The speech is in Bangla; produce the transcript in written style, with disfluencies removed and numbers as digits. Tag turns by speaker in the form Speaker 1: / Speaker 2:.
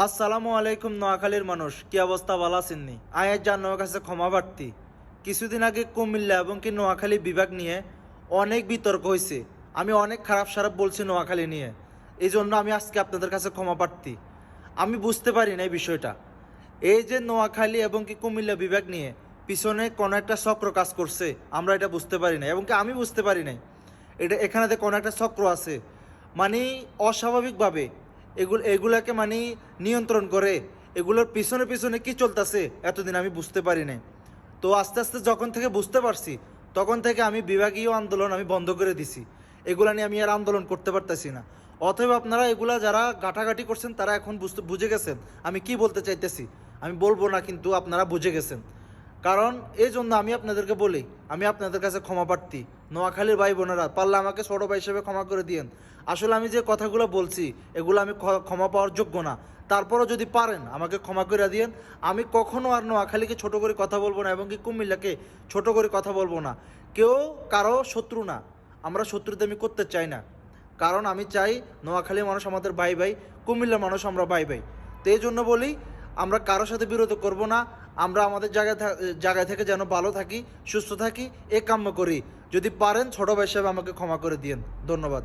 Speaker 1: আসসালামু আলাইকুম নোয়াখালীর মানুষ, কি অবস্থা ভালো আছেননি? আয়ার জানার কাছে ক্ষমা প্রার্থী। কিছুদিন আগে কুমিল্লা এবং কি নোয়াখালী বিভাগ নিয়ে অনেক বিতর্ক হয়েছে। আমি অনেক খারাপ সারাপ বলছি নোয়াখালী নিয়ে, এই জন্য আমি আজকে আপনাদের কাছে ক্ষমা প্রার্থী। আমি বুঝতে পারি না এই বিষয়টা। এই যে নোয়াখালী এবং কি কুমিল্লা বিভাগ নিয়ে পিছনে কোনো একটা চক্র কাজ করছে, আমরা এটা বুঝতে পারি না এবং কি আমি বুঝতে পারি নাই এখানে কোনো একটা চক্র আছে, মানে অস্বাভাবিকভাবে এগুলাকে মানে নিয়ন্ত্রণ করে। এগুলোর পিছনে পিছনে কি চলতেছে এতদিন আমি বুঝতে পারি নাই। তো আস্তে আস্তে যখন থেকে বুঝতে পারছি, তখন থেকে আমি বিভাগীয় আন্দোলন আমি বন্ধ করে দিছি। এগুলা নিয়ে আমি আর আন্দোলন করতে পারতেছি না। অতএব আপনারা এগুলা যারা ঘাটাঘাটি করছেন তারা এখন বুঝে গেছেন আমি কি বলতে চাইতেছি। আমি বলবো না, কিন্তু আপনারা বুঝে গেছেন। কারণ এই জন্য আমি আপনাদেরকে বলি, আমি আপনাদের কাছে ক্ষমা প্রার্থী। নোয়াখালীর ভাই বোনেরা, পারলে আমাকে ছোটো ভাই হিসেবে ক্ষমা করে দিয়েন। আসলে আমি যে কথাগুলো বলছি এগুলো আমি ক্ষমা পাওয়ার যোগ্য না। তারপরও যদি পারেন আমাকে ক্ষমা করে দিয়েন। আমি কখনো আর নোয়াখালীকে ছোট করে কথা বলবো না এবং কি কুমিল্লাকে ছোট করে কথা বলবো না। কেউ কারো শত্রু না, আমরা শত্রুতে আমি করতে চাই না। কারণ আমি চাই নোয়াখালীর মানুষ আমাদের ভাই ভাই, কুমিল্লার মানুষ আমরা ভাই ভাই। তো এই জন্য বলি, আমরা কারোর সাথে বিরোধ করব না। আমরা আমাদের জায়গায় থেকে যেন ভালো থাকি, সুস্থ থাকি, এ কাম্য করি। যদি পারেন ছোট ভাই হিসেবে আমাকে ক্ষমা করে দিয়েন। ধন্যবাদ।